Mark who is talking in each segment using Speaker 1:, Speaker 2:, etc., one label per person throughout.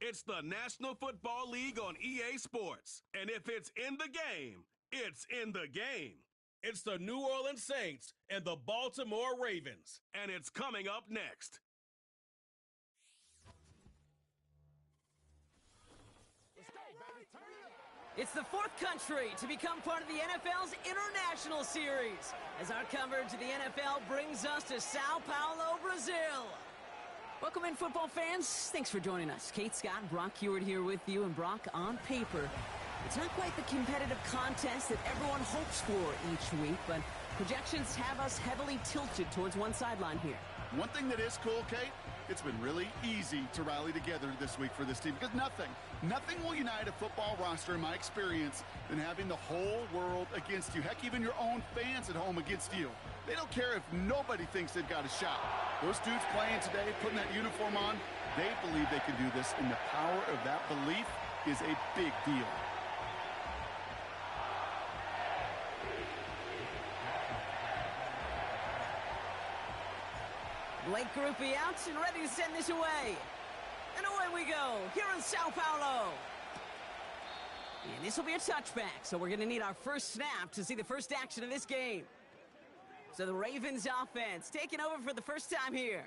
Speaker 1: It's the National Football League on EA Sports. And if it's in the game, it's in the game. It's the New Orleans Saints and the Baltimore Ravens. And it's coming up next.
Speaker 2: It's the fourth country to become part of the NFL's International Series, as our coverage of the NFL brings us to Sao Paulo, Brazil. Welcome in, football fans. Thanks for joining us. Kate Scott, Brock Hewitt here with you, and Brock, on paper, it's not quite the competitive contest that everyone hopes for each week, but projections have us heavily tilted towards one sideline here.
Speaker 3: One thing that is cool, Kate, it's been really easy to rally together this week for this team, because nothing will unite a football roster, in my experience, than having the whole world against you. Heck, even your own fans at home against you. They don't care if nobody thinks they've got a shot. Those dudes playing today, putting that uniform on, they believe they can do this, and the power of that belief is a big deal.
Speaker 2: Blake Grupe out and ready to send this away. And away we go, here in Sao Paulo. And this will be a touchback, so we're going to need our first snap to see the first action of this game. So the Ravens offense taking over for the first time here.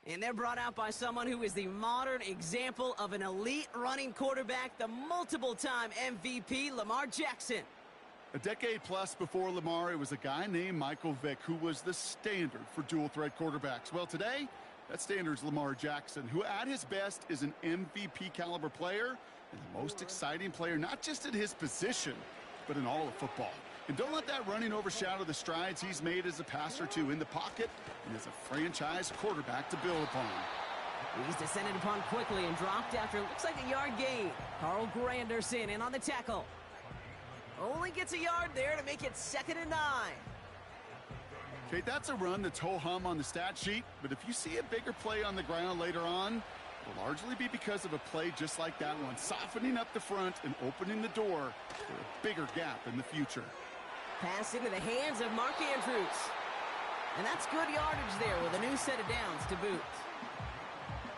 Speaker 2: And they're brought out by someone who is the modern example of an elite running quarterback, the multiple-time MVP, Lamar Jackson.
Speaker 3: A decade plus before Lamar, it was a guy named Michael Vick who was the standard for dual-threat quarterbacks. Well, today, that standard's Lamar Jackson, who at his best is an MVP-caliber player and the most exciting player, not just at his position, but in all of football. And don't let that running overshadow the strides he's made as a passer, too, in the pocket and as a franchise quarterback to build upon.
Speaker 2: He's descended upon quickly and dropped after it looks like a yard gain. Carl Granderson in on the tackle. Only gets a yard there to make it 2nd and 9.
Speaker 3: Kate, that's a run that's ho-hum on the stat sheet, but if you see a bigger play on the ground later on, it'll largely be because of a play just like that one, softening up the front and opening the door for a bigger gap in the future.
Speaker 2: Pass into the hands of Mark Andrews. And that's good yardage there with a new set of downs to boot.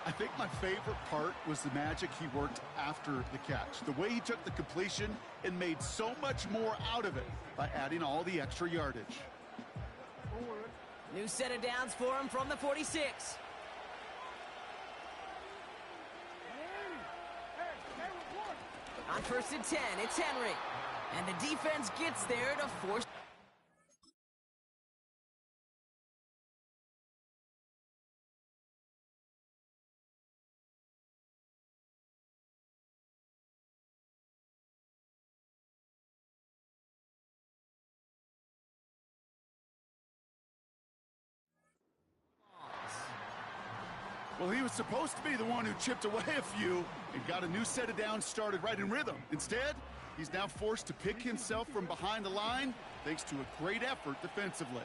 Speaker 3: I think my favorite part was the magic he worked after the catch. The way he took the completion and made so much more out of it by adding all the extra yardage.
Speaker 2: New set of downs for him from the 46. On 1st and 10, it's Henry. And the defense gets there to force...
Speaker 3: Well, he was supposed to be the one who chipped away a few and got a new set of downs started right in rhythm. Instead, he's now forced to pick himself from behind the line thanks to a great effort defensively.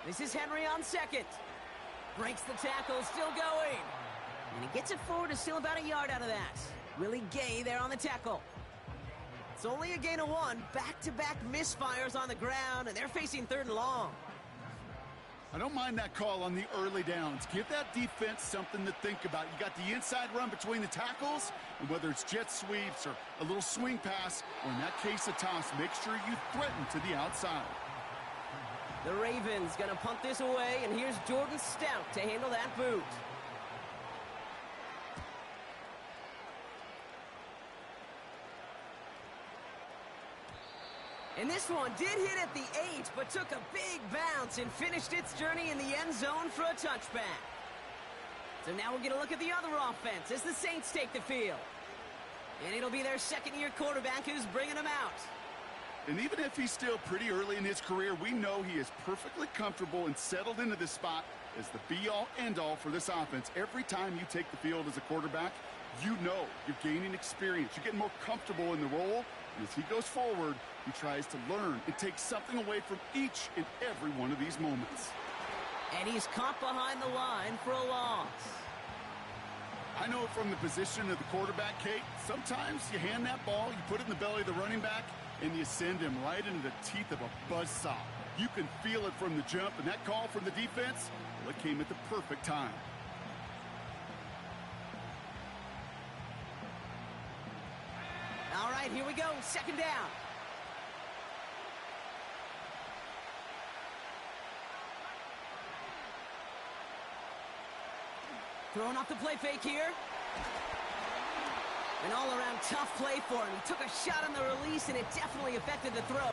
Speaker 2: This is Henry on 2nd. Breaks the tackle, still going. And he gets it forward to still about a yard out of that. Willie Gay there on the tackle. It's only a gain of 1. Back-to-back misfires on the ground, and they're facing 3rd and long.
Speaker 3: I don't mind that call on the early downs. Give that defense something to think about. You got the inside run between the tackles, and whether it's jet sweeps or a little swing pass, or in that case a toss, make sure you threaten to the outside.
Speaker 2: The Ravens gonna punt this away, and here's Jordan Stout to handle that boot. And this one did hit at the 8, but took a big bounce and finished its journey in the end zone for a touchback. So now we'll get a look at the other offense as the Saints take the field. And it'll be their second-year quarterback who's bringing them out.
Speaker 3: And even if he's still pretty early in his career, we know he is perfectly comfortable and settled into this spot as the be-all, end-all for this offense. Every time you take the field as a quarterback, you know you're gaining experience. You're getting more comfortable in the role. And as he goes forward, he tries to learn and take something away from each and every one of these moments.
Speaker 2: And he's caught behind the line for a loss.
Speaker 3: I know from the position of the quarterback, Kate, sometimes you hand that ball, you put it in the belly of the running back, and you send him right into the teeth of a buzzsaw. You can feel it from the jump, and that call from the defense, well, it came at the perfect time.
Speaker 2: right, here we go. Second down. Throwing off the play fake here. An all-around tough play for him. He took a shot on the release, and it definitely affected the throw.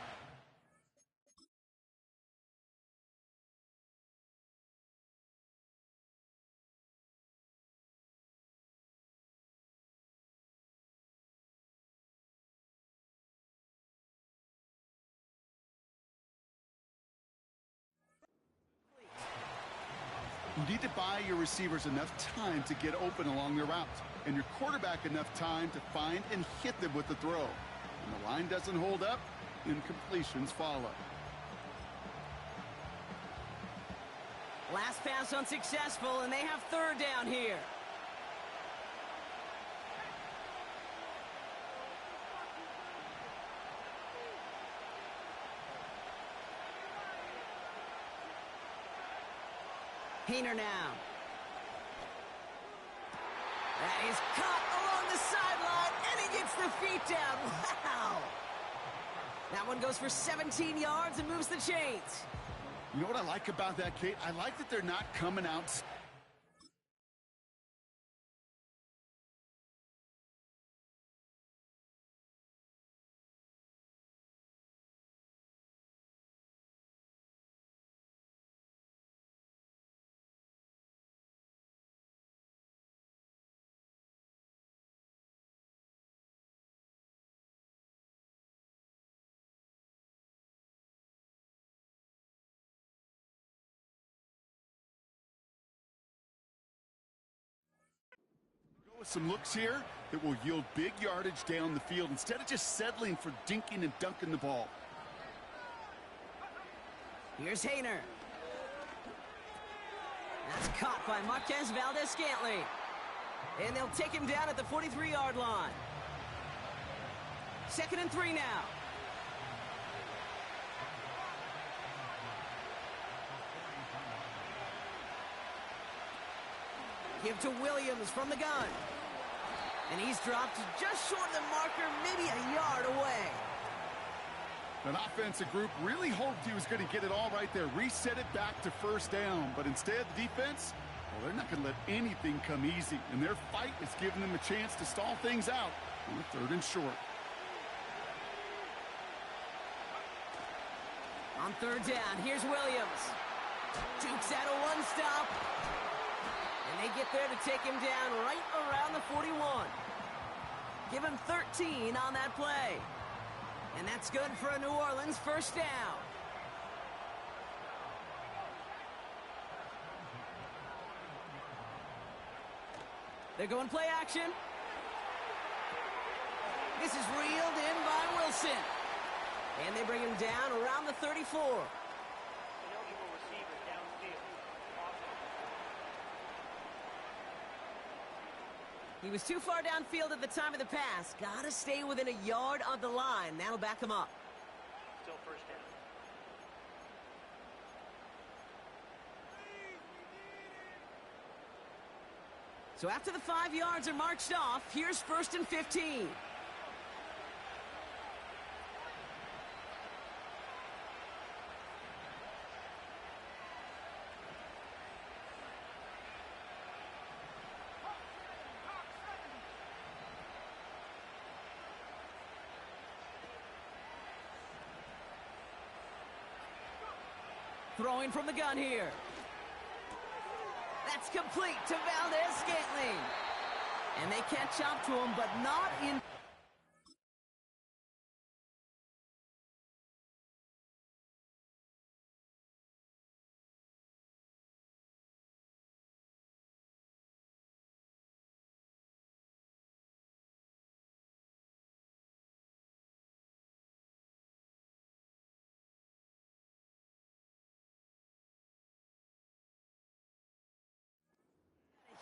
Speaker 3: You need to buy your receivers enough time to get open along their route, and your quarterback enough time to find and hit them with the throw. When the line doesn't hold up, incompletions follow.
Speaker 2: Last pass unsuccessful, and they have third down here. Hayner now. That is caught along the sideline, and he gets the feet down. Wow! That one goes for 17 yards and moves the chains.
Speaker 3: You know what I like about that, Kate? I like that they're not coming out. With some looks here that will yield big yardage down the field instead of just settling for dinking and dunking the ball.
Speaker 2: Here's Hayner. That's caught by Marquez Valdez-Scantling. And they'll take him down at the 43-yard line. 2nd and 3 now. Give to Williams from the gun. And he's dropped just short of the marker, maybe a yard away.
Speaker 3: An offensive group really hoped he was going to get it all right there, reset it back to first down. But instead, the defense, well, they're not going to let anything come easy. And their fight is giving them a chance to stall things out on 3rd and short.
Speaker 2: On 3rd down, here's Williams. Dukes out a one-stop. And they get there to take him down right around the 41. Give him 13 on that play. And that's good for a New Orleans first down. They're going play action. This is reeled in by Wilson. And they bring him down around the 34. He was too far downfield at the time of the pass. Got to stay within a yard of the line. That'll back him up.
Speaker 4: Still first down.
Speaker 2: So after the 5 yards are marched off, here's 1st and 15. Throwing from the gun here. That's complete to Valdez-Scantling. And they catch up to him, but not in...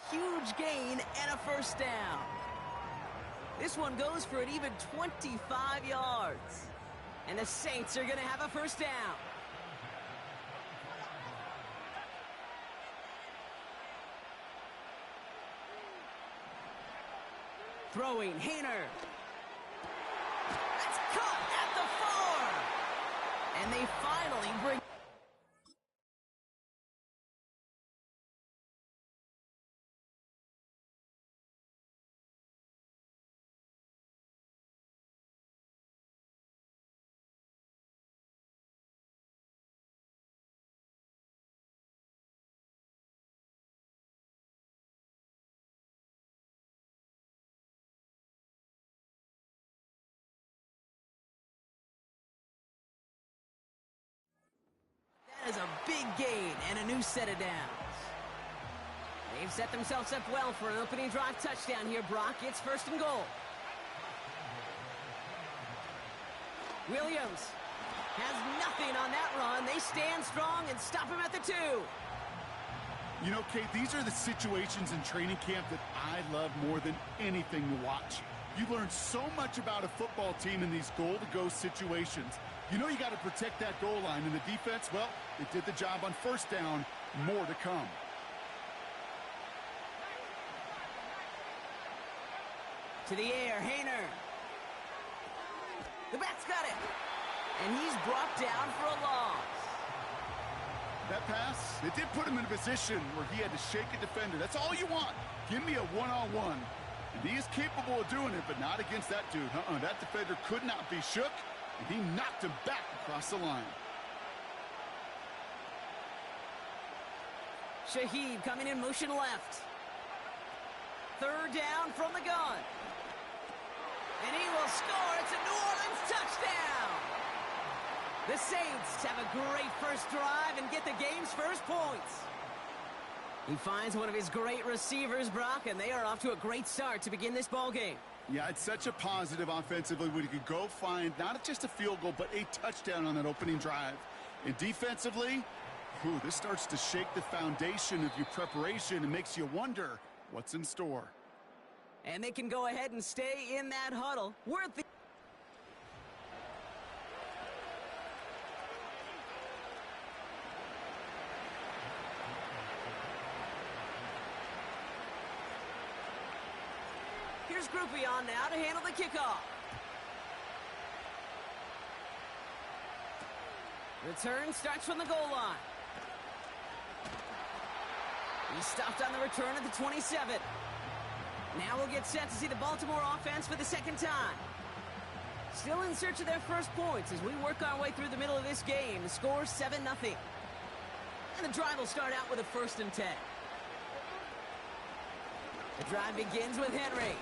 Speaker 2: Huge gain and a first down. This one goes for an even 25 yards. And the Saints are going to have a first down. Throwing, Hayner. That's caught at the 4. And they finally bring... That is a big gain and a new set of downs. They've set themselves up well for an opening drive touchdown here, Brock. It's 1st and goal. Williams has nothing on that run. They stand strong and stop him at the 2.
Speaker 3: You know, Kate, these are the situations in training camp that I love more than anything to watch. You learn so much about a football team in these goal-to-go situations. You know you got to protect that goal line, and the defense, well, they did the job on 1st down. More to come.
Speaker 2: To the air, Hayner. The back's got it. And he's brought down for a loss.
Speaker 3: That pass, it did put him in a position where he had to shake a defender. That's all you want. Give me a one-on-one. And he is capable of doing it, but not against that dude. That defender could not be shook, and he knocked him back across the line.
Speaker 2: Shaheed coming in motion left. 3rd down from the gun. And he will score. It's a New Orleans touchdown. The Saints have a great first drive and get the game's first points. He finds one of his great receivers, Brock, and they are off to a great start to begin this ball game.
Speaker 3: Yeah, it's such a positive offensively when you can go find not just a field goal, but a touchdown on that opening drive. And defensively, this starts to shake the foundation of your preparation and makes you wonder what's in store.
Speaker 2: And they can go ahead and stay in that huddle. Worth the... Here's Groupie on now to handle the kickoff. Return starts from the goal line. He stopped on the return at the 27. Now we'll get set to see the Baltimore offense for the 2nd time. Still in search of their first points as we work our way through the middle of this game. The score 7-0. And the drive will start out with a 1st and 10. The drive begins with Henry.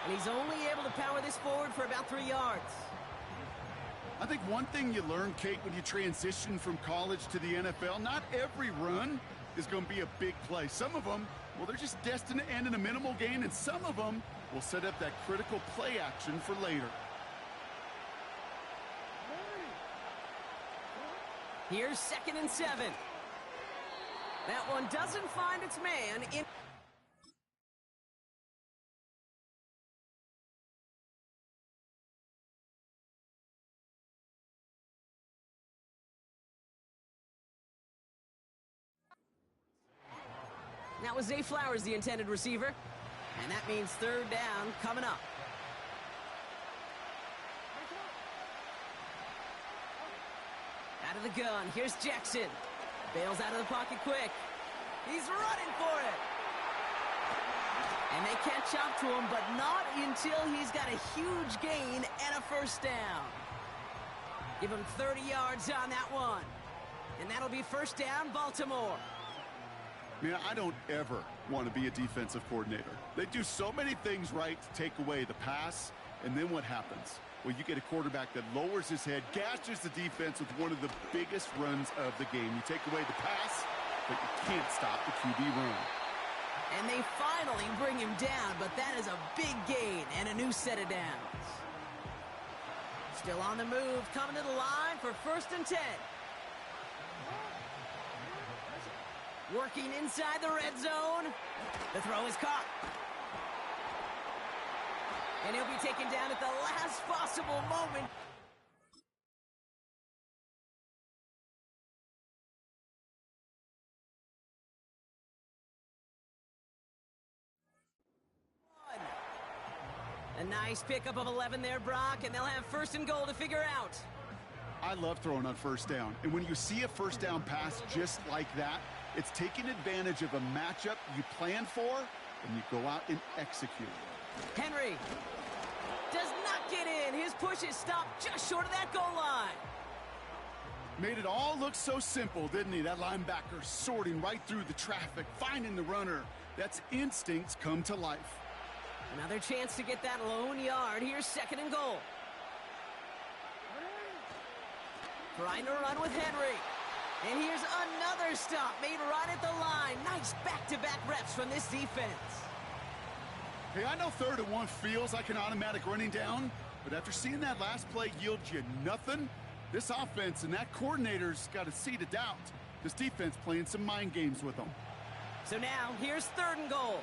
Speaker 2: And he's only able to power this forward for about 3 yards.
Speaker 3: I think one thing you learn, Kate, when you transition from college to the NFL, not every run is going to be a big play. Some of them, well, they're just destined to end in a minimal gain, and some of them will set up that critical play action for later.
Speaker 2: Here's 2nd and 7. That one doesn't find its man in... That was Zay Flowers, the intended receiver. And that means 3rd down coming up. Out of the gun, here's Jackson. Bails out of the pocket quick. He's running for it. And they catch up to him, but not until he's got a huge gain and a 1st down. Give him 30 yards on that one. And that'll be 1st down, Baltimore.
Speaker 3: Man, I don't ever want to be a defensive coordinator. They do so many things right to take away the pass, and then what happens? Well, you get a quarterback that lowers his head, gashes the defense with one of the biggest runs of the game. You take away the pass, but you can't stop the QB run.
Speaker 2: And they finally bring him down, but that is a big gain and a new set of downs. Still on the move, coming to the line for 1st and 10. Working inside the red zone. The throw is caught. And he'll be taken down at the last possible moment. A nice pickup of 11 there, Brock, and they'll have first and goal to figure out.
Speaker 3: I love throwing on first down, and when you see a first down pass just like that, it's taking advantage of a matchup you planned for, and you go out and execute.
Speaker 2: Henry does not get in. His push is stopped just short of that goal line.
Speaker 3: Made it all look so simple, didn't he? That linebacker sorting right through the traffic, finding the runner. That's instincts come to life.
Speaker 2: Another chance to get that lone yard. Here's second and goal. Trying to run with Henry. And here's another stop made right at the line. Nice back-to-back reps from this defense.
Speaker 3: Hey, I know 3rd and 1 feels like an automatic running down, but after seeing that last play yield you nothing, this offense and that coordinator's got a seed of doubt. This defense playing some mind games with them.
Speaker 2: So now, here's 3rd and goal.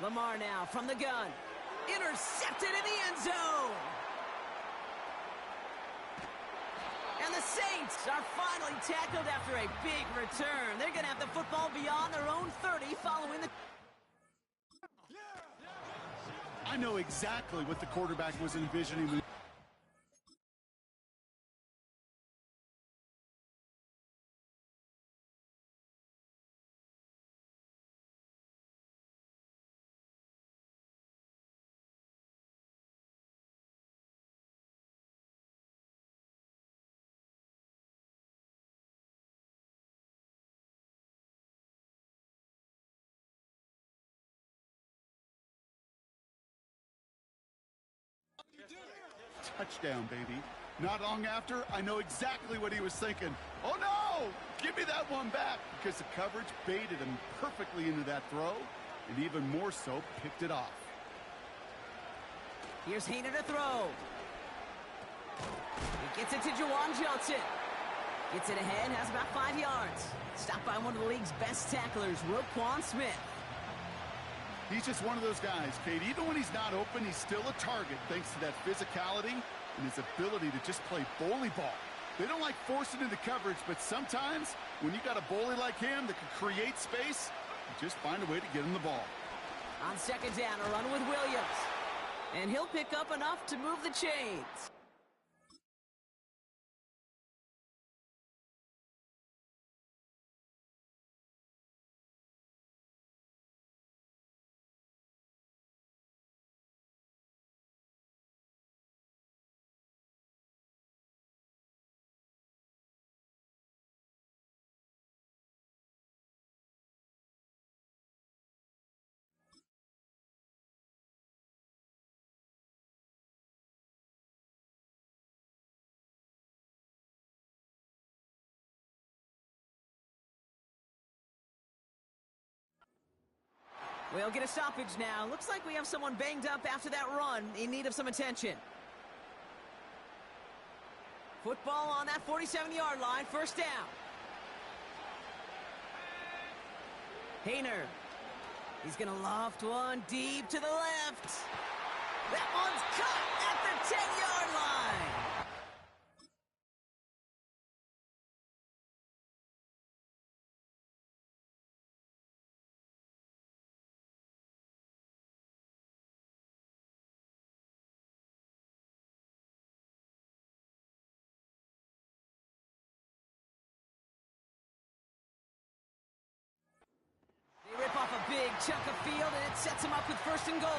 Speaker 2: Lamar now from the gun. Intercepted in the end zone. And the Saints are finally tackled after a big return. They're going to have the football beyond their own 30 following the...
Speaker 3: I know exactly what the quarterback was envisioning. Touchdown, baby. Not long after, I know exactly what he was thinking. Oh, no! Give me that one back, because the coverage baited him perfectly into that throw, and even more so, picked it off.
Speaker 2: Here's Hayner to throw. He gets it to Juwan Johnson. Gets it ahead, has about 5 yards. Stopped by one of the league's best tacklers, Roquan Smith.
Speaker 3: He's just one of those guys, Kate. Even when he's not open, he's still a target thanks to that physicality and his ability to just play bully ball. They don't like forcing into coverage, but sometimes when you got a bully like him that can create space, you just find a way to get him the ball.
Speaker 2: On second down, a run with Williams. And he'll pick up enough to move the chains. We'll get a stoppage now. Looks like we have someone banged up after that run in need of some attention. Football on that 47-yard line, first down. Hayner. He's going to loft one deep to the left. That one's caught at the 10-yard line. They rip off a big chunk of field, and it sets him up with first and goal.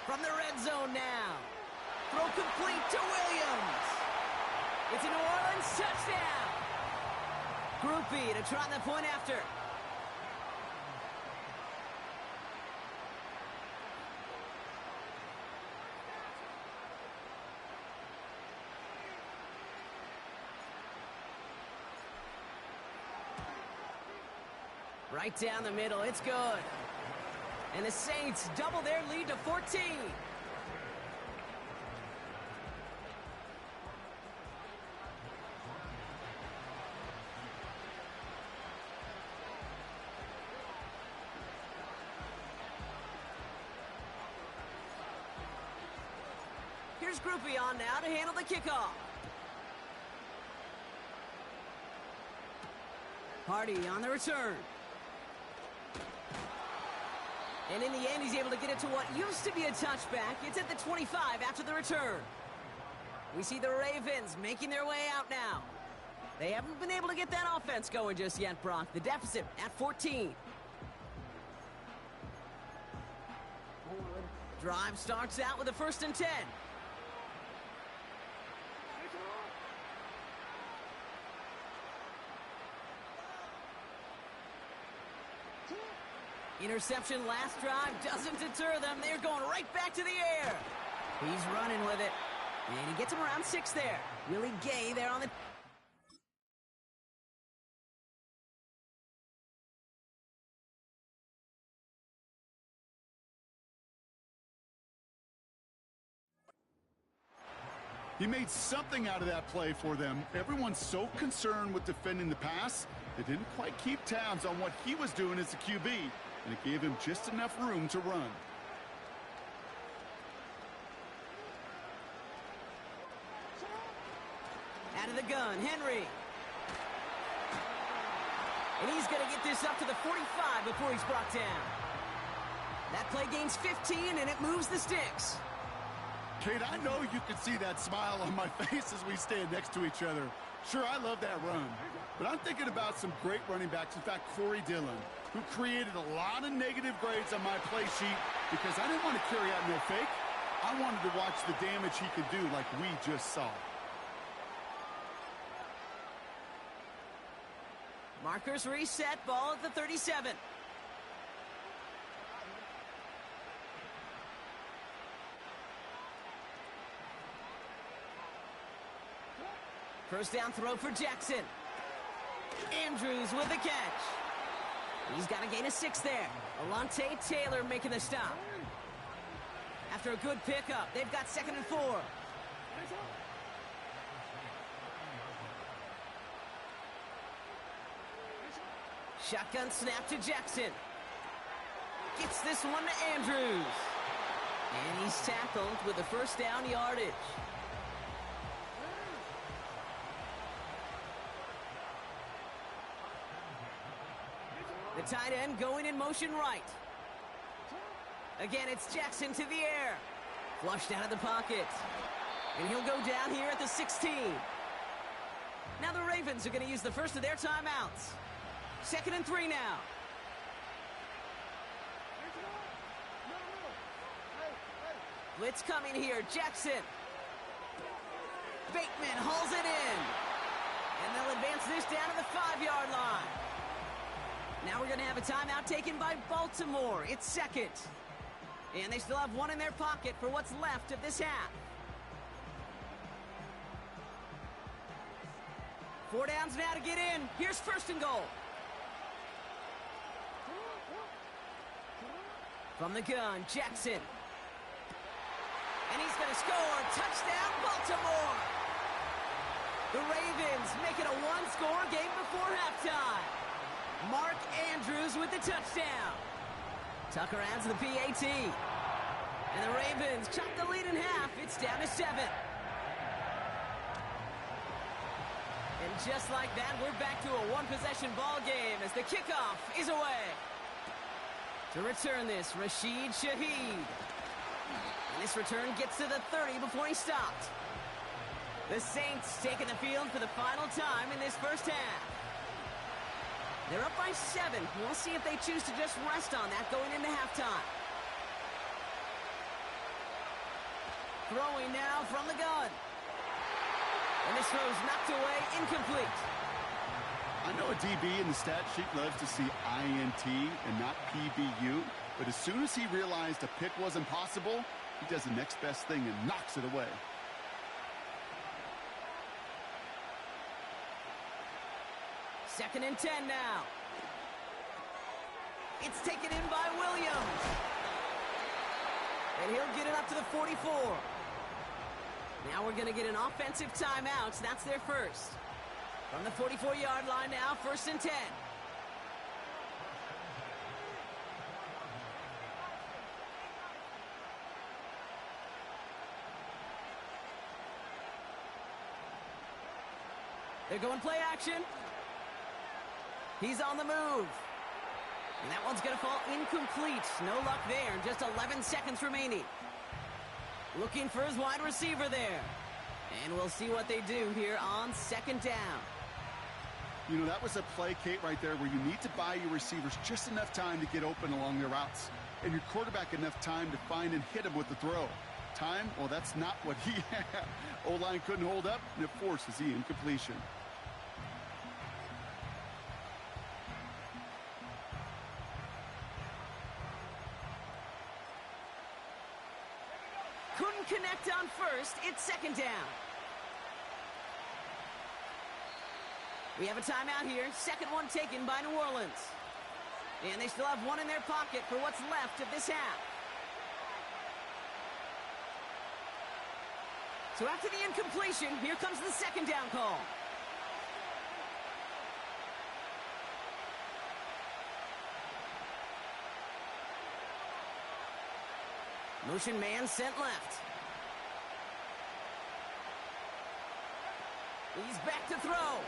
Speaker 2: From the red zone now. Throw complete to Williams. It's a New Orleans touchdown. Groupie to try the point after. Right down the middle, it's good. And the Saints double their lead to 14. Here's Here's Groupie on now to handle the kickoff. Hardy on the return. And in the end, he's able to get it to what used to be a touchback. It's at the 25 after the return. We see the Ravens making their way out now. They haven't been able to get that offense going just yet, Brock. The deficit at 14. Drive starts out with a 1st and 10. Interception last drive doesn't deter them. They're going right back to the air. He's running with it. And he gets him around 6 there. Willie Gay there on the...
Speaker 3: He made something out of that play for them. Everyone's so concerned with defending the pass, they didn't quite keep tabs on what he was doing as a QB, and it gave him just enough room to run.
Speaker 2: Out of the gun, Henry. And he's going to get this up to the 45 before he's brought down. That play gains 15, and it moves the sticks.
Speaker 3: Kate, I know you can see that smile on my face as we stand next to each other. Sure, I love that run. But I'm thinking about some great running backs. In fact, Corey Dillon, who created a lot of negative grades on my play sheet because I didn't want to carry out no fake. I wanted to watch the damage he could do like we just saw.
Speaker 2: Markers reset, ball at the 37. First down throw for Jackson. Andrews with the catch. He's got to gain a 6 there. Alontae Taylor making the stop. After a good pickup, they've got 2nd and 4. Shotgun snap to Jackson. Gets this one to Andrews. And he's tackled with the 1st down yardage. The tight end going in motion right. Again, it's Jackson to the air. Flushed out of the pocket. And he'll go down here at the 16. Now the Ravens are going to use the first of their timeouts. 2nd and 3 now. Blitz coming here. Jackson. Bateman hauls it in. And they'll advance this down to the 5-yard line. Now we're going to have a timeout taken by Baltimore. It's 2nd. And they still have one in their pocket for what's left of this half. 4 downs now to get in. Here's 1st and goal. From the gun, Jackson. And he's going to score. Touchdown, Baltimore. The Ravens make it a 1-score game before halftime. Mark Andrews with the touchdown. Tucker adds the PAT. And the Ravens chop the lead in half. It's down to 7. And just like that, we're back to a 1-possession ball game as the kickoff is away. To return this, Rashid Shaheed. And this return gets to the 30 before he stopped. The Saints taking the field for the final time in this first half. They're up by 7. We'll see if they choose to just rest on that going into halftime. Throwing now from the gun. And this throw's knocked away, incomplete.
Speaker 3: I know a DB in the stat sheet loves to see INT and not PBU, but as soon as he realized a pick wasn't possible, he does the next best thing and knocks it away.
Speaker 2: Second and 10 now. It's taken in by Williams. And he'll get it up to the 44. Now we're going to get an offensive timeout. So that's their first. From the 44-yard line now, 1st and 10. They're going play action. He's on the move. And that one's going to fall incomplete. No luck there. Just 11 seconds remaining. Looking for his wide receiver there. And we'll see what they do here on second down.
Speaker 3: You know, that was a play, Kate, right there where you need to buy your receivers just enough time to get open along their routes. And your quarterback enough time to find and hit him with the throw. Time? Well, that's not what he had. O-line couldn't hold up, and it forces the incompletion.
Speaker 2: Couldn't connect on first. It's second down. We have a timeout here. Second one taken by New Orleans. And they still have one in their pocket for what's left of this half. So after the incompletion, here comes the second down call. Motion man sent left. He's back to throw.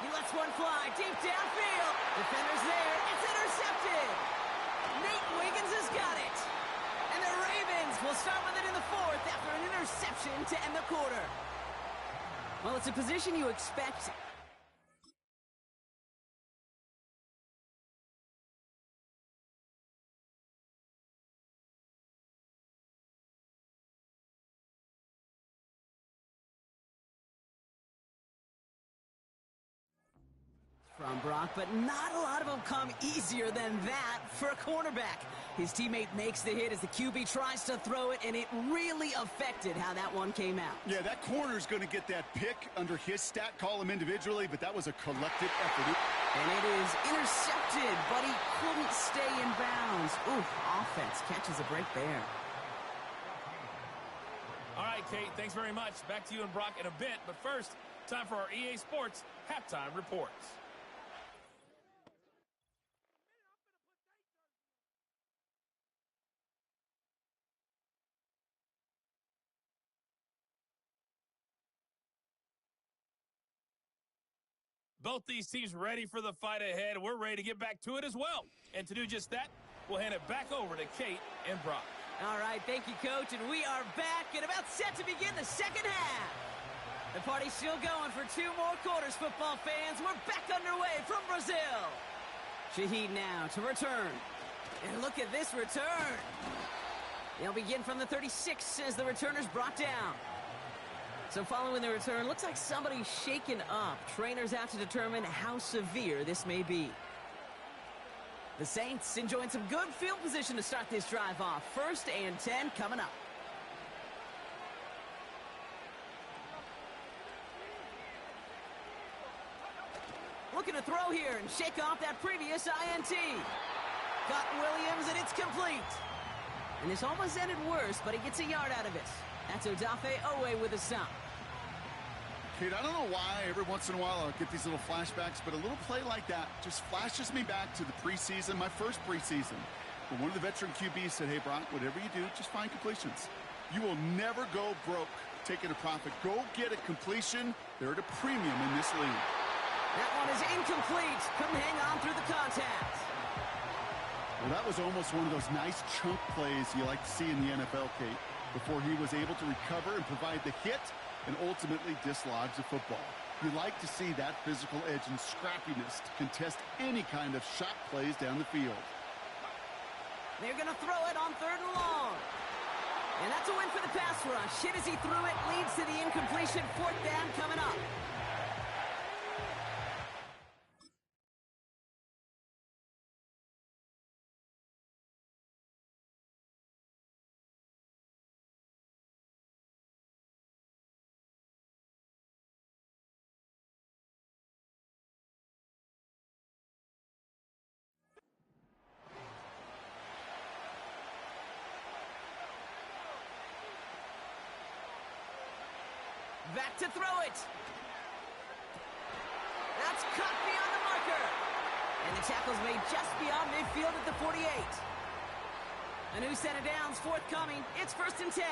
Speaker 2: He lets one fly deep downfield. Defender's there. It's intercepted. Nate Wiggins has got it. And the Ravens will start with it in the fourth after an interception to end the quarter. Well, it's a position you expect. From Brock, but not a lot of them come easier than that for a cornerback. His teammate makes the hit as the QB tries to throw it, and it really affected how that one came out.
Speaker 3: Yeah, that corner's going to get that pick under his stat column individually, but that was a collective effort.
Speaker 2: And it is intercepted, but he couldn't stay in bounds. Ooh, offense catches a break there.
Speaker 4: All right, Kate, thanks very much. Back to you and Brock in a bit, but first, time for our EA Sports halftime reports. Both these teams ready for the fight ahead. We're ready to get back to it as well. And to do just that, we'll hand it back over to Kate and Brock.
Speaker 2: All right, thank you, Coach. And we are back and about set to begin the second half. The party's still going for 2 more quarters, football fans. We're back underway from Brazil. Shaheed now to return. And look at this return. They'll begin from the 36 as the returner's brought down. So following the return, looks like somebody's shaken up. Trainers out to determine how severe this may be. The Saints enjoying some good field position to start this drive off. 1st and 10 coming up. Looking to throw here and shake off that previous INT. Got Williams, and it's complete. And this almost ended worse, but he gets a yard out of it. That's Odafe Owe with a stop.
Speaker 3: Kate, I don't know why every once in a while I'll get these little flashbacks, but a little play like that just flashes me back to the preseason, my first preseason. But one of the veteran QBs said, hey, Brock, whatever you do, just find completions. You will never go broke taking a profit. Go get a completion. They're at a premium in this league.
Speaker 2: That one is incomplete. Couldn't hang on through the contact.
Speaker 3: Well, that was almost one of those nice chunk plays you like to see in the NFL, Kate, before he was able to recover and provide the hit and ultimately dislodge the football. You like to see that physical edge and scrappiness to contest any kind of shot plays down the field.
Speaker 2: They're going to throw it on 3rd and long. And that's a win for the pass rush. Hit as he threw it, leads to the incompletion. 4th down coming up. Back to throw it. That's caught beyond the marker. And the tackle's made just beyond midfield at the 48. A new set of downs forthcoming. It's 1st and 10.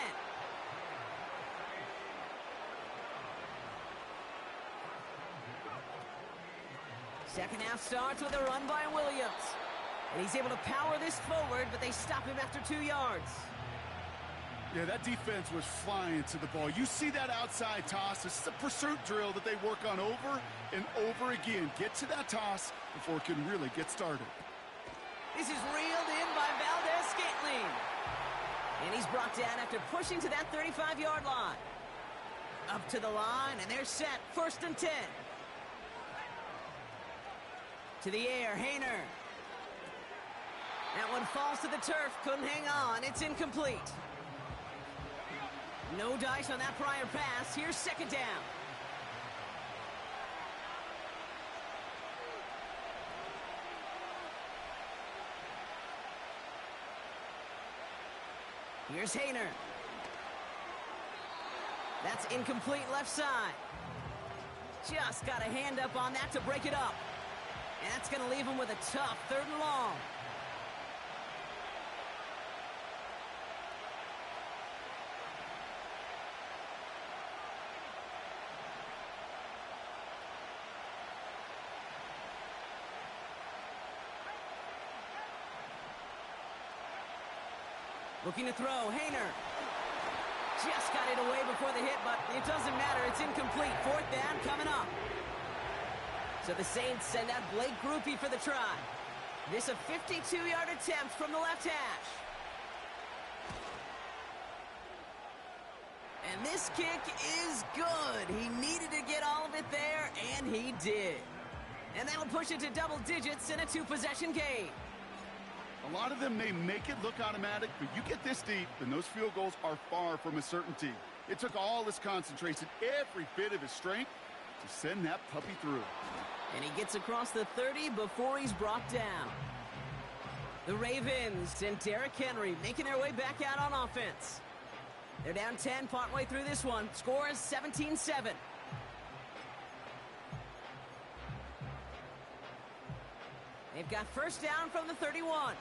Speaker 2: Second half starts with a run by Williams. And he's able to power this forward, but they stop him after 2 yards.
Speaker 3: Yeah, that defense was flying to the ball. You see that outside toss. This is a pursuit drill that they work on over and over again. Get to that toss before it can really get started.
Speaker 2: This is reeled in by Valdez-Scantling. And he's brought down after pushing to that 35-yard line. Up to the line, and they're set. 1st and 10. To the air, Hayner. That one falls to the turf. Couldn't hang on. It's incomplete. No dice on that prior pass. Here's 2nd down. Here's Hayner. That's incomplete left side. Just got a hand up on that to break it up. And that's going to leave him with a tough 3rd and long. Looking to throw, Hayner. Just got it away before the hit, but it doesn't matter. It's incomplete. 4th down coming up. So the Saints send out Blake Grupe for the try. This a 52-yard attempt from the left hash. And this kick is good. He needed to get all of it there, and he did. And that'll push it to double digits in a 2-possession game.
Speaker 3: A lot of them may make it look automatic, but you get this deep, and those field goals are far from a certainty. It took all his concentration, every bit of his strength, to send that puppy through.
Speaker 2: And he gets across the 30 before he's brought down. The Ravens and Derrick Henry making their way back out on offense. They're down 10 partway through this one. Score is 17-7. They've got 1st down from the 31.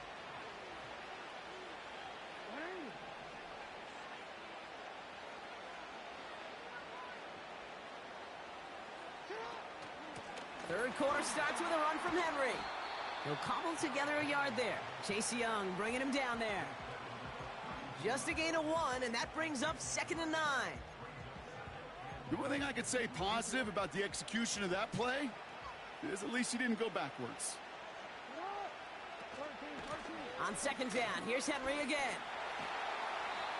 Speaker 2: Third quarter starts with a run from Henry. He'll cobble together a yard there. Chase Young bringing him down there. Just a gain of 1, and that brings up 2nd and 9.
Speaker 3: The one thing I could say positive about the execution of that play is at least he didn't go backwards.
Speaker 2: On 2nd down, here's Henry again.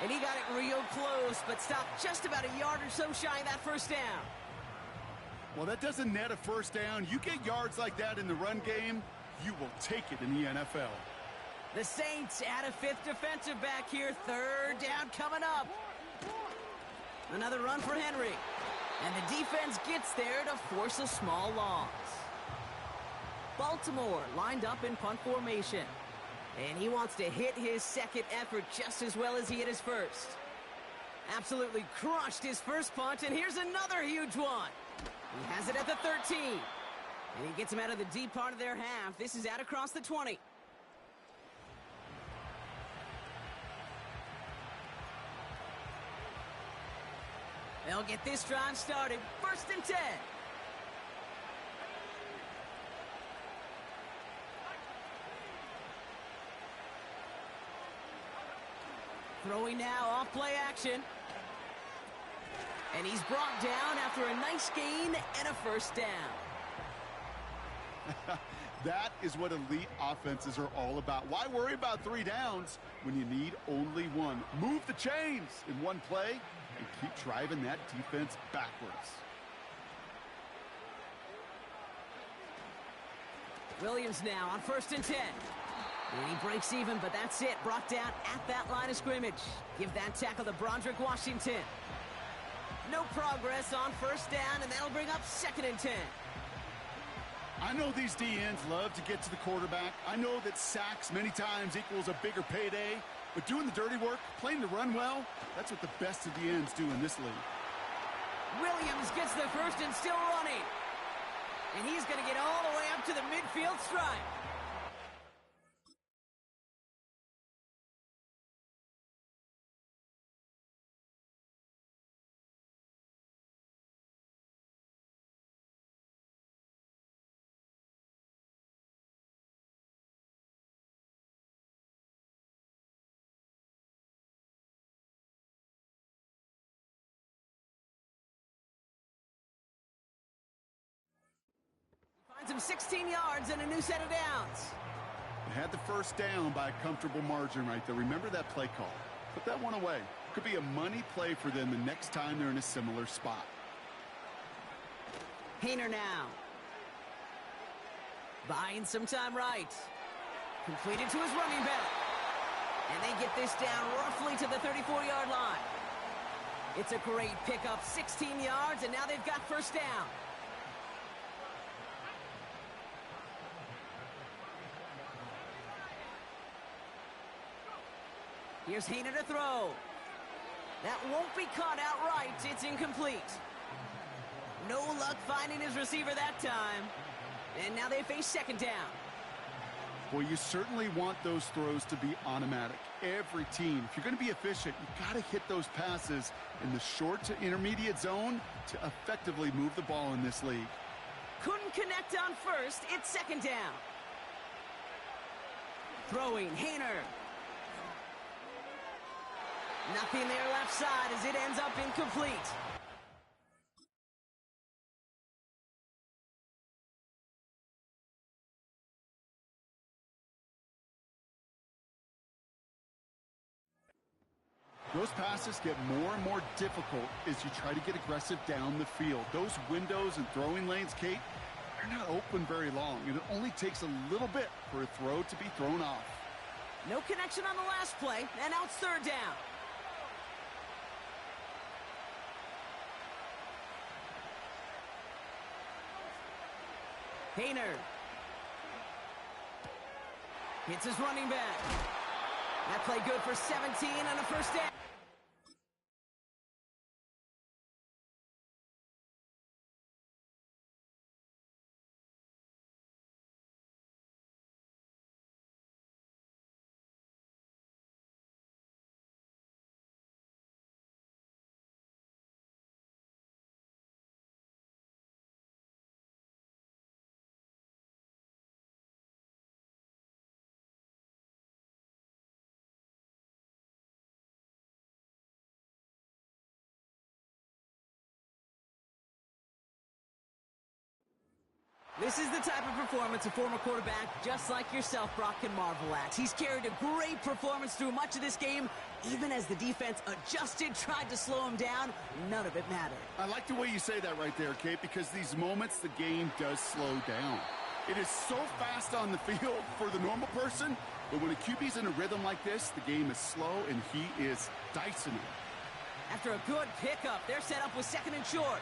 Speaker 2: And he got it real close, but stopped just about a yard or so shy of that 1st down.
Speaker 3: Well, that doesn't net a 1st down. You get yards like that in the run game, you will take it in the NFL.
Speaker 2: The Saints add a 5th defensive back here. 3rd down coming up. Another run for Henry. And the defense gets there to force a small loss. Baltimore lined up in punt formation. And he wants to hit his 2nd effort just as well as he hit his 1st. Absolutely crushed his 1st punt, and here's another huge one. He has it at the 13. And he gets him out of the deep part of their half. This is out across the 20. They'll get this drive started. 1st and 10. Throwing now off play action. And he's brought down after a nice gain and a 1st down.
Speaker 3: That is what elite offenses are all about. Why worry about 3 downs when you need only 1? Move the chains in one play and keep driving that defense backwards.
Speaker 2: Williams now on 1st and 10. And he breaks even, but that's it. Brought down at that line of scrimmage. Give that tackle to Broderick Washington. No progress on 1st down, and that'll bring up 2nd and 10.
Speaker 3: I know these DNs love to get to the quarterback. I know that sacks many times equals a bigger payday, but doing the dirty work, playing to run well, that's what the best of the ends do in this league.
Speaker 2: Williams gets the 1st and still running. And he's going to get all the way up to the midfield stripe. him 16 yards and a new set of downs.
Speaker 3: They had the first down by a comfortable margin right there. Remember that play call. Put that one away. Could be a money play for them the next time they're in a similar spot.
Speaker 2: Hayner now. Buying some time right. Completed to his running back. And they get this down roughly to the 34-yard line. It's a great pickup, 16 yards, and now they've got first down. Here's Hayner to throw. That won't be caught outright. It's incomplete. No luck finding his receiver that time. And now they face second down.
Speaker 3: Well, you certainly want those throws to be automatic. Every team, if you're going to be efficient, you got to hit those passes in the short to intermediate zone to effectively move the ball in this league.
Speaker 2: Couldn't connect on first. It's second down. Throwing, Hayner. Nothing there left side as it ends up incomplete.
Speaker 3: Those passes get more and more difficult as you try to get aggressive down the field. Those windows and throwing lanes, Kate, they're not open very long, and it only takes a little bit for a throw to be thrown off.
Speaker 2: No connection on the last play, and now it's third down. Hayner. Hits his running back. That play good for 17 and a first down. This is the type of performance a former quarterback just like yourself, Brock, can marvel at. He's carried a great performance through much of this game. Even as the defense adjusted, tried to slow him down, none of it mattered.
Speaker 3: I like the way you say that right there, Kate, because these moments the game does slow down. It is so fast on the field for the normal person, but when a QB's in a rhythm like this, the game is slow and he is dicing it.
Speaker 2: After a good pickup, they're set up with second and short.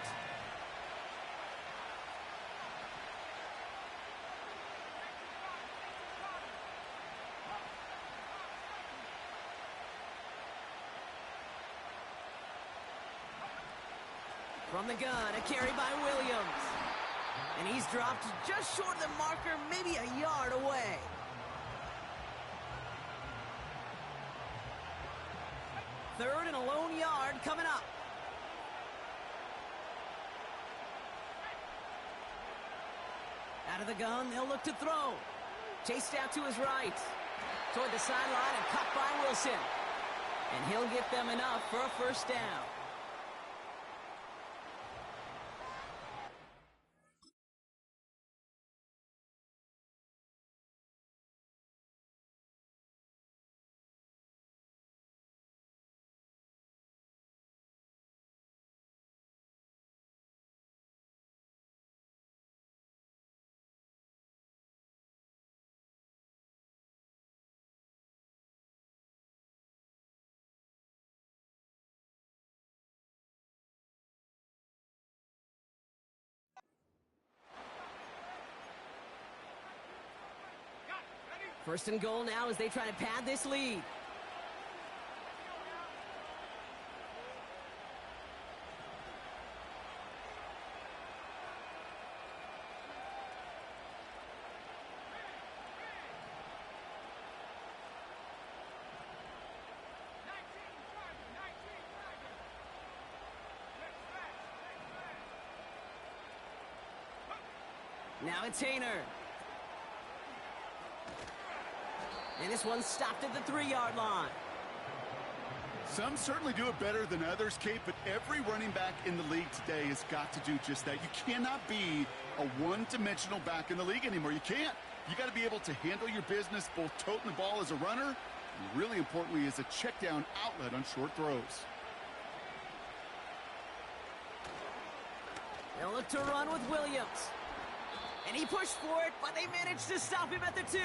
Speaker 2: From the gun, a carry by Williams. And he's dropped just short of the marker, maybe a yard away. Third and a lone yard coming up. Out of the gun, they'll look to throw. Chased out to his right. Toward the sideline and caught by Wilson. And he'll get them enough for a first down. First and goal now as they try to pad this lead. Now it's Hayner. And this one stopped at the 3-yard line.
Speaker 3: Some certainly do it better than others, Kate, but every running back in the league today has got to do just that. You cannot be a one-dimensional back in the league anymore. You can't. You got to be able to handle your business, both toting the ball as a runner, and really importantly as a check-down outlet on short throws.
Speaker 2: They'll look to run with Williams. And he pushed for it, but they managed to stop him at the 2.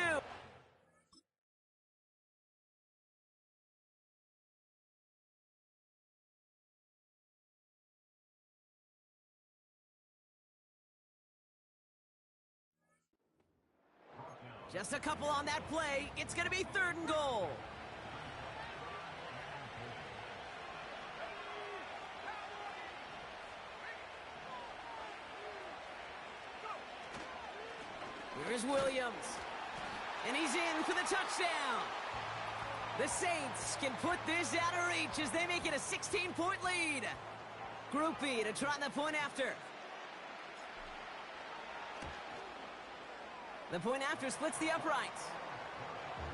Speaker 2: Just a couple on that play. It's going to be 3rd and goal. Here's Williams. And he's in for the touchdown. The Saints can put this out of reach as they make it a 16-point lead. Groupie to try the point after. The point after splits the uprights.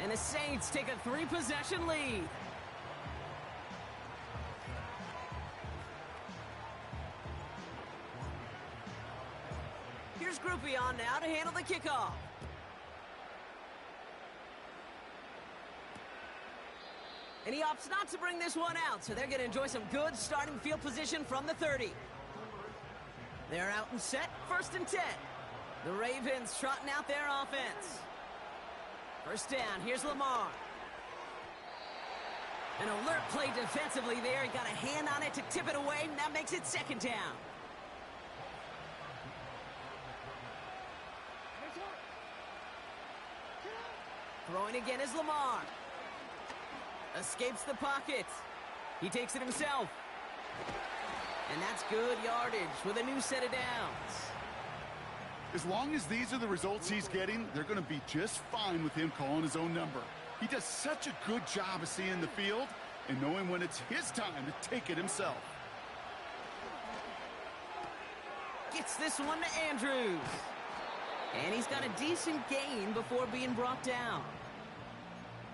Speaker 2: And the Saints take a 3-possession lead. Here's Groupie on now to handle the kickoff. And he opts not to bring this one out, so they're going to enjoy some good starting field position from the 30. They're out and set, 1st and 10. The Ravens trotting out their offense. 1st down, here's Lamar. An alert play defensively there. He got a hand on it to tip it away, and that makes it 2nd down. Throwing again is Lamar. Escapes the pocket. He takes it himself. And that's good yardage with a new set of downs.
Speaker 3: As long as these are the results he's getting, they're going to be just fine with him calling his own number. He does such a good job of seeing the field and knowing when it's his time to take it himself.
Speaker 2: Gets this one to Andrews. And he's got a decent gain before being brought down.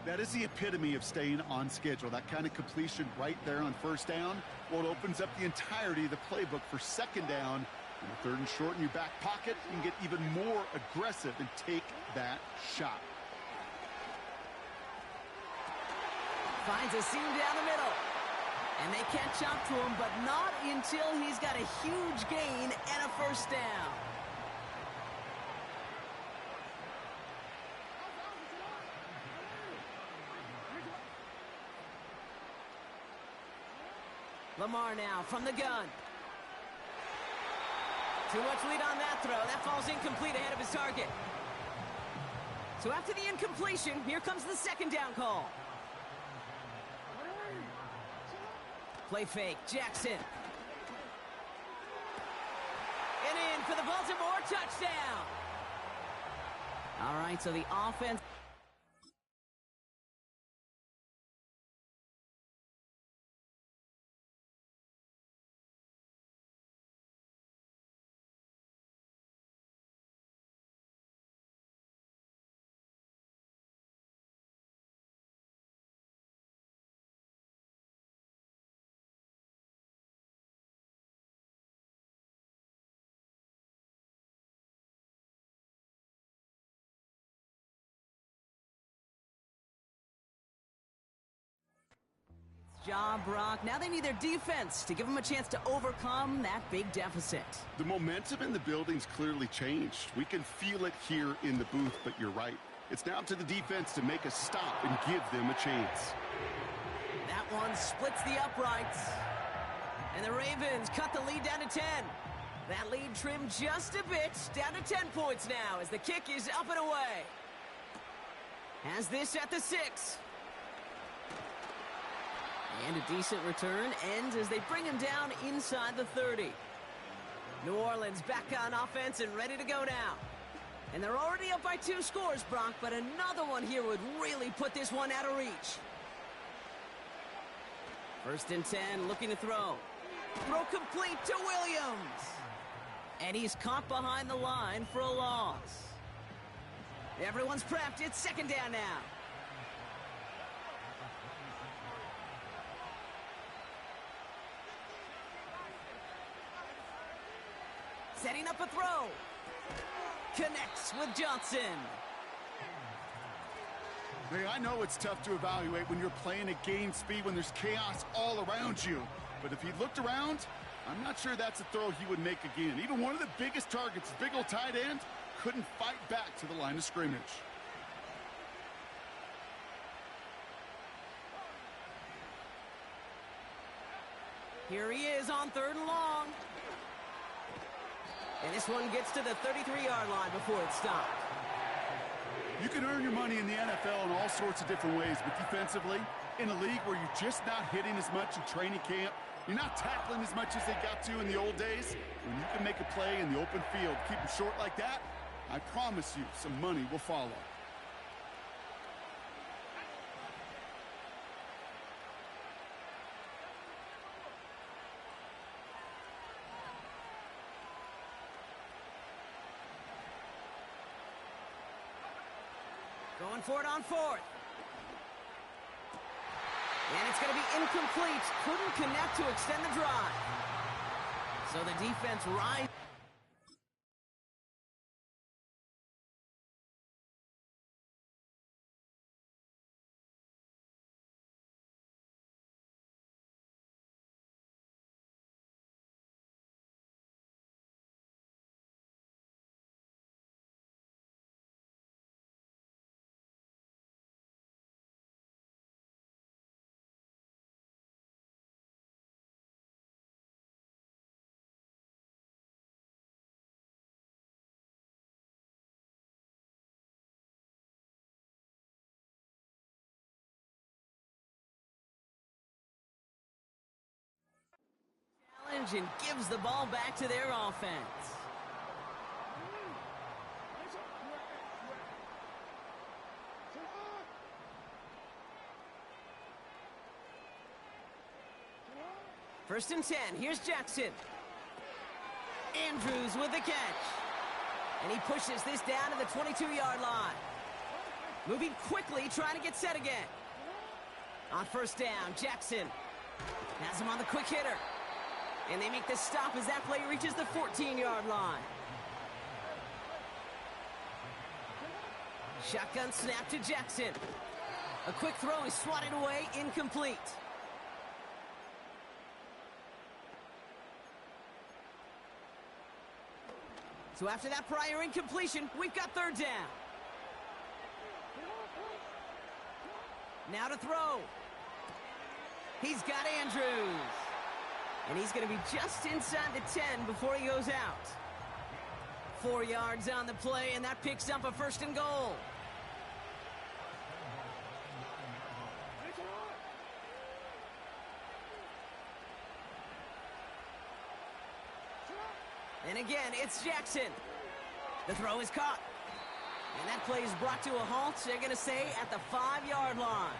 Speaker 3: That is the epitome of staying on schedule. That kind of completion right there on 1st down. Well, it opens up the entirety of the playbook for 2nd down. In the 3rd and short in your back pocket, you can get even more aggressive and take that shot.
Speaker 2: Finds a seam down the middle. And they catch up to him, but not until he's got a huge gain and a 1st down. Lamar now from the gun. Too much lead on that throw. That falls incomplete ahead of his target. So after the incompletion, here comes the 2nd down call. Play fake, Jackson. And in for the Baltimore touchdown. All right, so the offense... Job, Brock. Now they need their defense to give them a chance to overcome that big deficit.
Speaker 3: The momentum in the building's clearly changed. We can feel it here in the booth, but you're right. It's now up to the defense to make a stop and give them a chance.
Speaker 2: That one splits the uprights. And the Ravens cut the lead down to 10. That lead trimmed just a bit, down to 10 points now as the kick is up and away. Has this at the 6. And a decent return ends as they bring him down inside the 30. New Orleans back on offense and ready to go now. And they're already up by 2 scores, Brock, but another one here would really put this one out of reach. 1st and 10, looking to throw. Throw complete to Williams. And he's caught behind the line for a loss. Everyone's prepped. It's 2nd down now. Setting up a throw. Connects with Johnson.
Speaker 3: Hey, I know it's tough to evaluate when you're playing at game speed when there's chaos all around you. But if he looked around, I'm not sure that's a throw he would make again. Even one of the biggest targets, big old tight end, couldn't fight back to the line of scrimmage.
Speaker 2: Here he is on 3rd and long. And this one gets to the 33-yard line before it's stopped.
Speaker 3: You can earn your money in the NFL in all sorts of different ways, but defensively, in a league where you're just not hitting as much in training camp, you're not tackling as much as they got to in the old days, when you can make a play in the open field, keep them short like that, I promise you some money will follow.
Speaker 2: Going for it on 4th. And it's going to be incomplete. Couldn't connect to extend the drive. So the defense rises. And gives the ball back to their offense. First and 10. Here's Jackson. Andrews with the catch. And he pushes this down to the 22-yard line. Moving quickly, trying to get set again. On 1st down, Jackson has him on the quick hitter. And they make the stop as that play reaches the 14-yard line. Shotgun snap to Jackson. A quick throw is swatted away, incomplete. So after that prior incompletion, we've got 3rd down. Now to throw. He's got Andrews. And he's going to be just inside the 10 before he goes out. 4 yards on the play, and that picks up a 1st and goal. And again, it's Jackson. The throw is caught. And that play is brought to a halt, they're going to say, at the 5-yard line.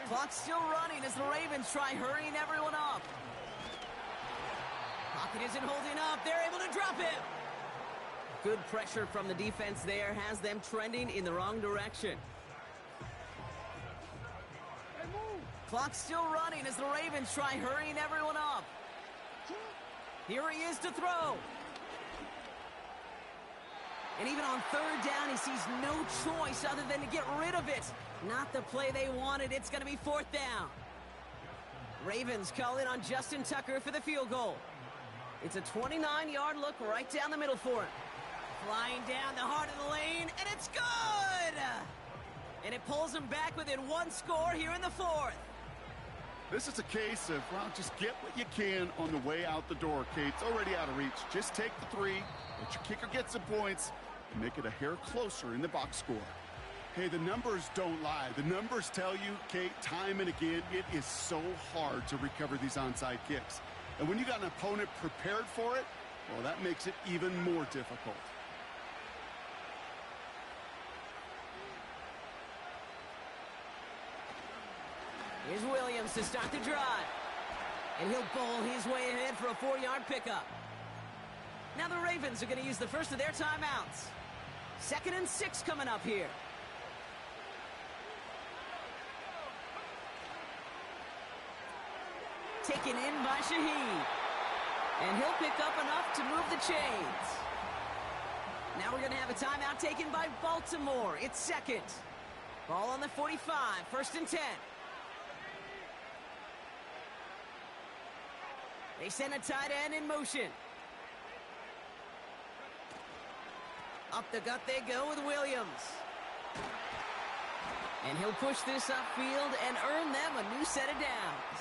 Speaker 2: Clock's still running as the Ravens try hurrying everyone up. Pocket isn't holding up. They're able to drop it. Good pressure from the defense there has them trending in the wrong direction. Clock's still running as the Ravens try hurrying everyone up. Here he is to throw. And even on 3rd down, he sees no choice other than to get rid of it. Not the play they wanted. It's going to be 4th down. Ravens call in on Justin Tucker for the field goal. It's a 29-yard look right down the middle for him. Flying down the heart of the lane, and it's good! And it pulls him back within 1 score here in the 4th.
Speaker 3: This is a case of, well, just get what you can on the way out the door, Kate. It's already out of reach. Just take the 3, let your kicker get some points, and make it a hair closer in the box score. Hey, the numbers don't lie. The numbers tell you, Kate, time and again, it is so hard to recover these onside kicks. And when you got an opponent prepared for it, well, that makes it even more difficult.
Speaker 2: Here's Williams to start the drive. And he'll bowl his way ahead for a 4-yard pickup. Now the Ravens are going to use the first of their timeouts. 2nd and 6 coming up here. Taken in by Shaheed. And he'll pick up enough to move the chains. Now we're going to have a timeout taken by Baltimore. It's second. Ball on the 45, 1st and 10. They send a tight end in motion. Up the gut they go with Williams. And he'll push this upfield and earn them a new set of downs.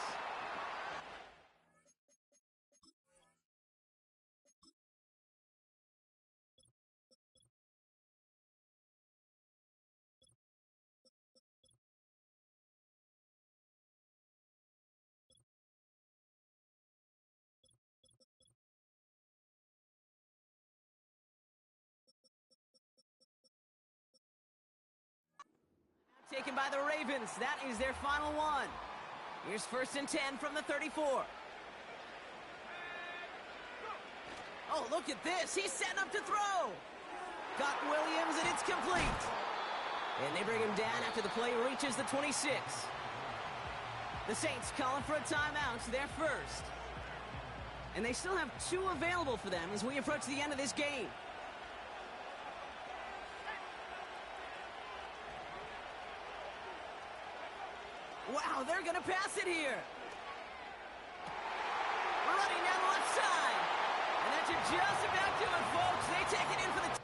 Speaker 2: Taken by the Ravens. That is their final one. Here's 1st and 10 from the 34. Oh, look at this. He's setting up to throw. Got Williams, and it's complete. And they bring him down after the play reaches the 26. The Saints calling for a timeout. They're first. And they still have 2 available for them as we approach the end of this game. Wow, they're going to pass it here. Running down the left side. And that should just about do it, folks. They take it in for the...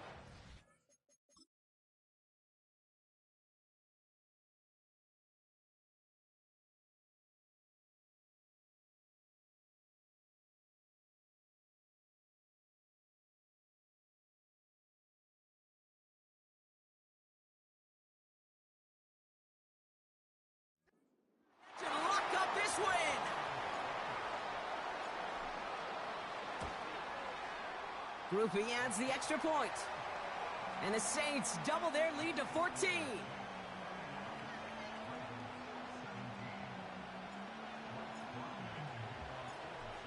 Speaker 2: to lock up this win. Groupie adds the extra point. And the Saints double their lead to 14.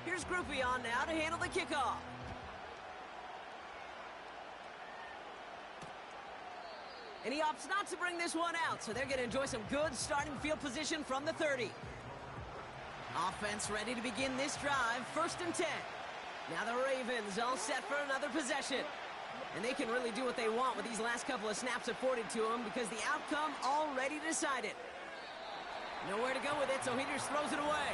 Speaker 2: Here's Groupie on now to handle the kickoff. And he opts not to bring this one out, so they're going to enjoy some good starting field position from the 30. Offense ready to begin this drive, 1st and 10. Now the Ravens all set for another possession. And they can really do what they want with these last couple of snaps afforded to them because the outcome already decided. Nowhere to go with it, so he just throws it away.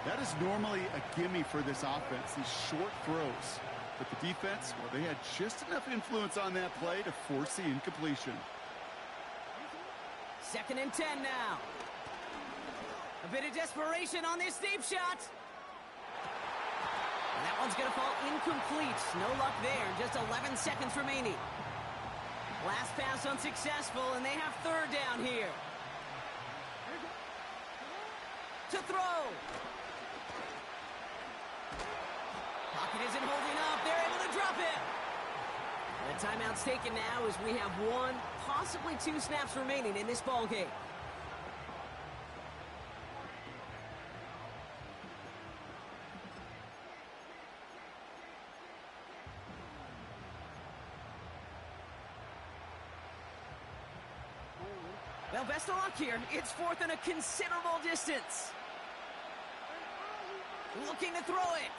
Speaker 3: That is normally a gimme for this offense, these short throws. But the defense, well, they had just enough influence on that play to force the incompletion.
Speaker 2: 2nd and 10 now. A bit of desperation on this deep shot. And that one's going to fall incomplete. No luck there. Just 11 seconds remaining. Last pass unsuccessful, and they have 3rd down here. To throw. Pocket isn't holding up. They're able to drop it. The timeout's taken now as we have 1, possibly 2 snaps remaining in this ball game. Well, best of luck here. It's 4th and a considerable distance. Looking to throw it.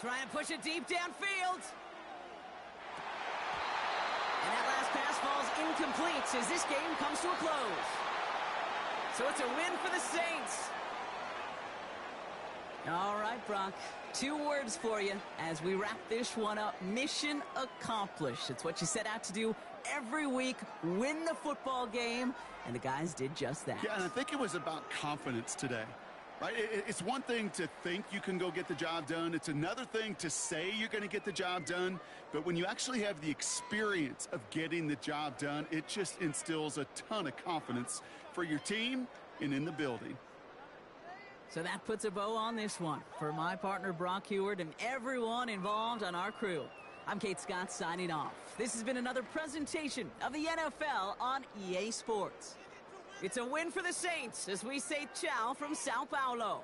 Speaker 2: Trying to push it deep downfield. And that last pass falls incomplete as this game comes to a close. So it's a win for the Saints. All right, Brock. 2 words for you as we wrap this one up. Mission accomplished. It's what you set out to do every week. Win the football game. And the guys did just that.
Speaker 3: Yeah, and I think it was about confidence today. Right? It's one thing to think you can go get the job done. It's another thing to say you're going to get the job done. But when you actually have the experience of getting the job done, it just instills a ton of confidence for your team and in the building.
Speaker 2: So that puts a bow on this one. For my partner, Brock Heward, and everyone involved on our crew, I'm Kate Scott signing off. This has been another presentation of the NFL on EA Sports. It's a win for the Saints as we say ciao from Sao Paulo.